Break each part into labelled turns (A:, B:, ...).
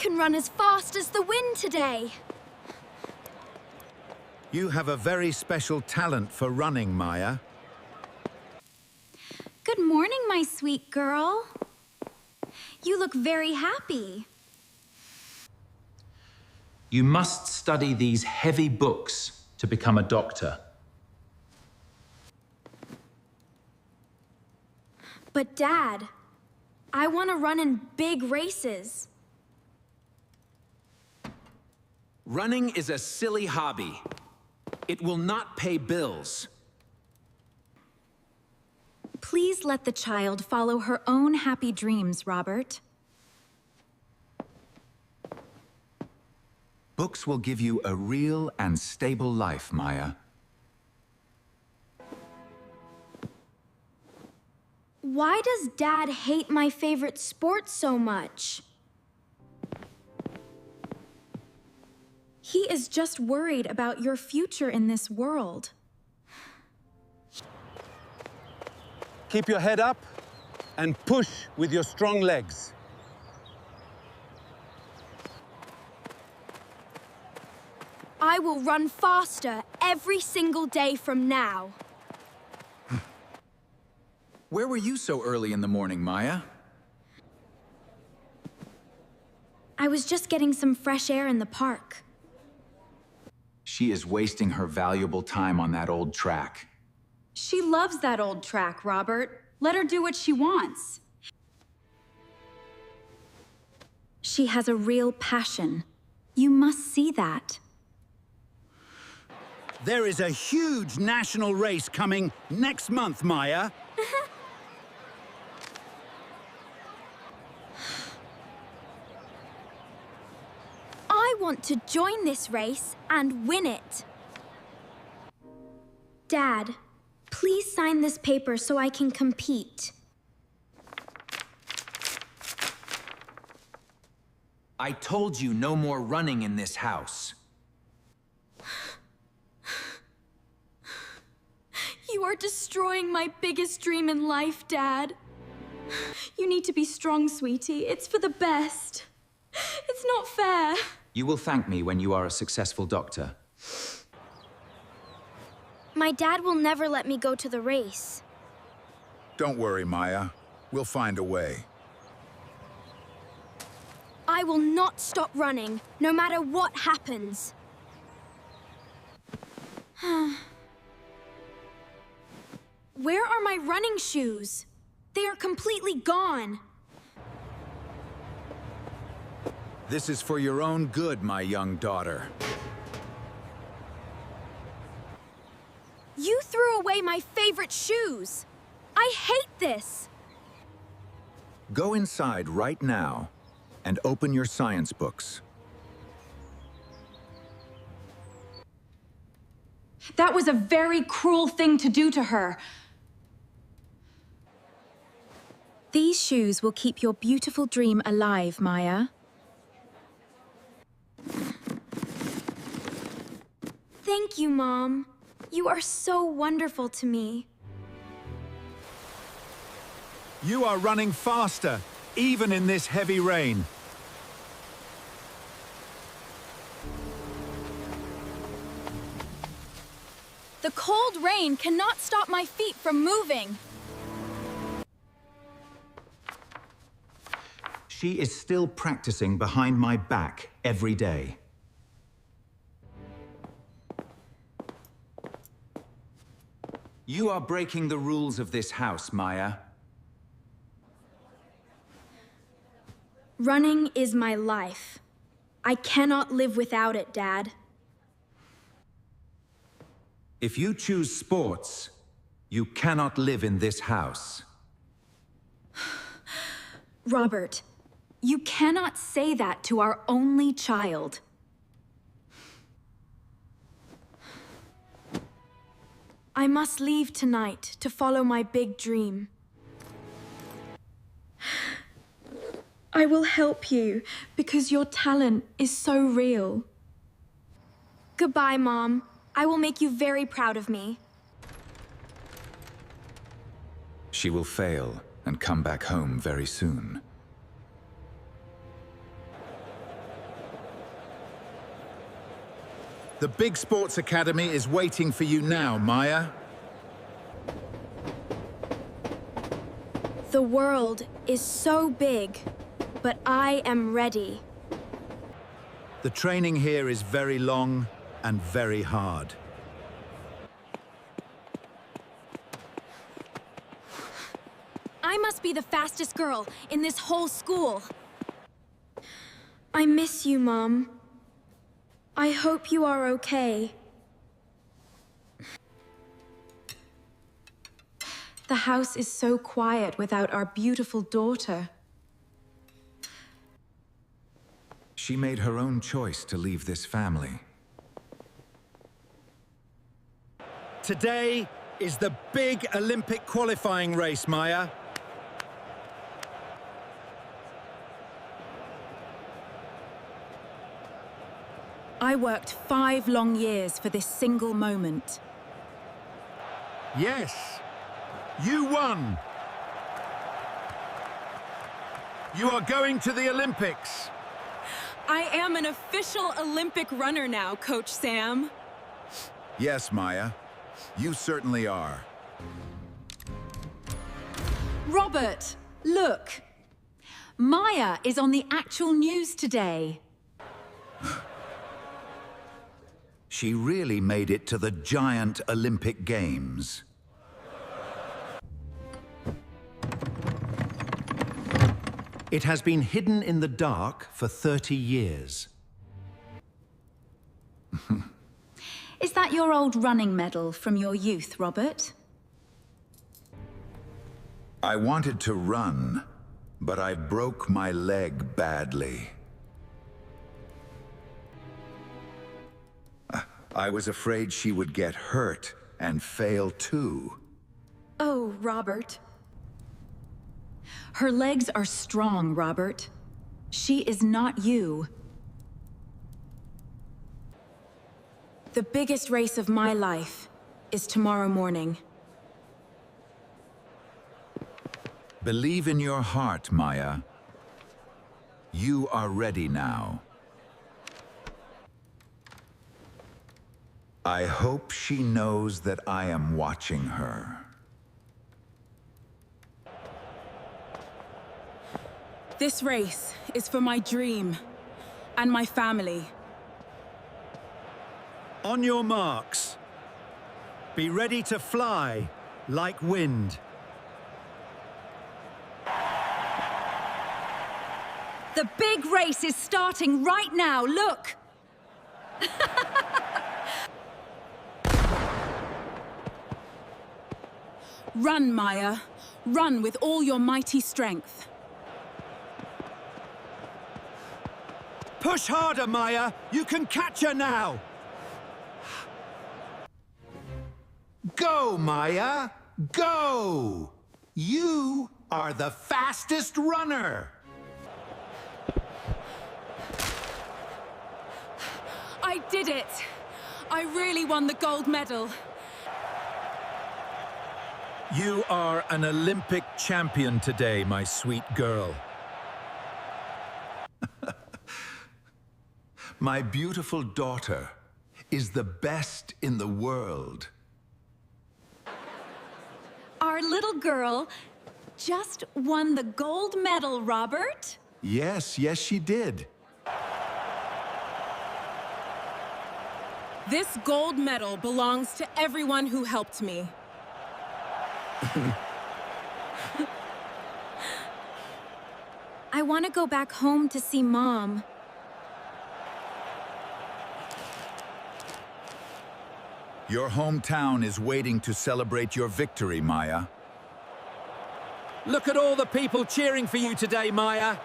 A: can run as fast as the wind today.
B: You have a very special talent for running, Maya.
A: Good morning, my sweet girl. You look very happy.
C: You must study these heavy books to become a doctor.
A: But Dad, I want to run in big races.
D: Running is a silly hobby. It will not pay bills.
A: Please let the child follow her own happy dreams, Robert.
B: Books will give you a real and stable life, Maya.
A: Why does Dad hate my favorite sport so much? He is just worried about your future in this world.
E: Keep your head up and push with your strong legs.
A: I will run faster every single day from now.
B: Where were you so early in the morning, Maya?
A: I was just getting some fresh air in the park.
B: She is wasting her valuable time on that old track.
F: She loves that old track, Robert. Let her do what she wants.
A: She has a real passion. You must see that.
B: There is a huge national race coming next month, Maya.
A: I want to join this race and win it. Dad, please sign this paper so I can compete.
D: I told you no more running in this house.
A: You are destroying my biggest dream in life, Dad. You need to be strong, sweetie. It's for the best. It's not fair.
B: You will thank me when you are a successful doctor.
A: My dad will never let me go to the race.
G: Don't worry, Maya. We'll find a way.
A: I will not stop running, no matter what happens. Where are my running shoes? They are completely gone.
B: This is for your own good, my young daughter.
A: You threw away my favorite shoes. I hate this.
B: Go inside right now and open your science books.
F: That was a very cruel thing to do to her.
A: These shoes will keep your beautiful dream alive, Maya. Thank you, Mom. You are so wonderful to me.
B: You are running faster, even in this heavy rain.
A: The cold rain cannot stop my feet from moving.
B: She is still practicing behind my back every day. You are breaking the rules of this house, Maya.
A: Running is my life. I cannot live without it, Dad.
B: If you choose sports, you cannot live in this house.
A: Robert, you cannot say that to our only child. I must leave tonight to follow my big dream. I will help you because your talent is so real. Goodbye, Mom. I will make you very proud of me.
B: She will fail and come back home very soon.
G: The big sports academy is waiting for you now, Maya.
A: The world is so big, but I am ready.
B: The training here is very long and very hard.
A: I must be the fastest girl in this whole school. I miss you, Mom. I hope you are okay.
F: The house is so quiet without our beautiful daughter.
B: She made her own choice to leave this family.
E: Today is the big Olympic qualifying race, Maya.
F: I worked 5 long years for this single moment.
G: Yes, you won. You are going to the Olympics.
H: I am an official Olympic runner now, Coach Sam.
G: Yes, Maya, you certainly are.
F: Robert, look! Maya is on the actual news today.
B: She really made it to the giant Olympic Games. It has been hidden in the dark for 30 years.
F: Is that your old running medal from your youth, Robert?
B: I wanted to run, but I broke my leg badly. I was afraid she would get hurt and fail too.
A: Oh, Robert.
F: Her legs are strong, Robert. She is not you.
A: The biggest race of my life is tomorrow morning.
B: Believe in your heart, Maya. You are ready now. I hope she knows that I am watching her.
H: This race is for my dream and my family.
E: On your marks. Be ready to fly like wind.
F: The big race is starting right now, look!
H: Run, Maya. Run with all your mighty strength.
E: Push harder, Maya! You can catch her now!
B: Go, Maya! Go! You are the fastest runner!
H: I did it! I really won the gold medal.
E: You are an Olympic champion today, my sweet girl.
B: My beautiful daughter is the best in the world.
F: Our little girl just won the gold medal, Robert.
B: Yes, yes, she did.
H: This gold medal belongs to everyone who helped me.
A: I want to go back home to see Mom.
G: Your hometown is waiting to celebrate your victory, Maya.
E: Look at all the people cheering for you today, Maya.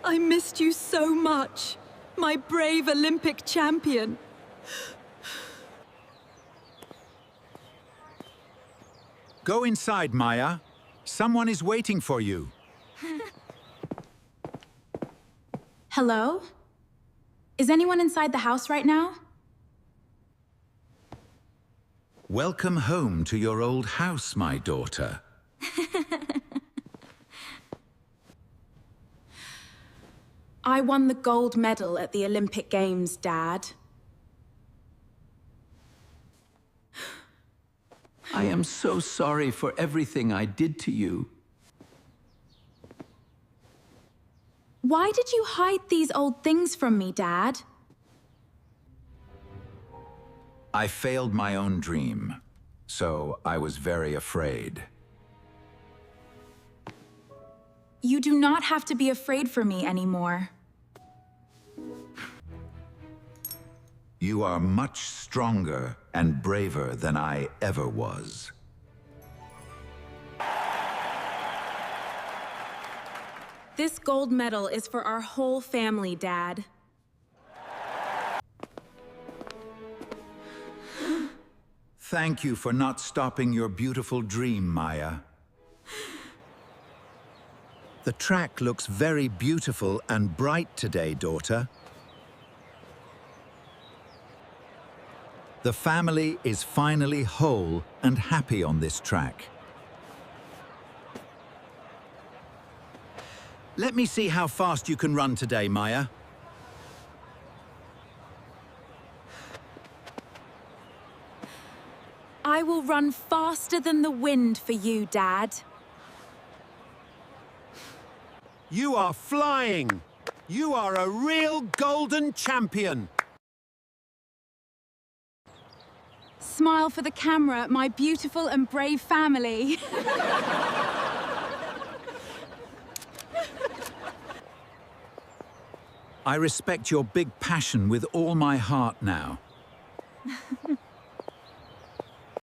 H: I missed you so much, my brave Olympic champion.
G: Go inside, Maya. Someone is waiting for you.
F: Hello? Is anyone inside the house right now?
B: Welcome home to your old house, my daughter.
H: I won the gold medal at the Olympic Games, Dad.
D: I am so sorry for everything I did to you.
H: Why did you hide these old things from me, Dad?
B: I failed my own dream, so I was very afraid.
H: You do not have to be afraid for me anymore.
B: You are much stronger and braver than I ever was.
H: This gold medal is for our whole family, Dad.
B: Thank you for not stopping your beautiful dream, Maya. The track looks very beautiful and bright today, daughter. The family is finally whole and happy on this track. Let me see how fast you can run today, Maya.
H: I will run faster than the wind for you, Dad.
E: You are flying! You are a real golden champion!
H: Smile for the camera, my beautiful and brave family.
B: I respect your big passion with all my heart now.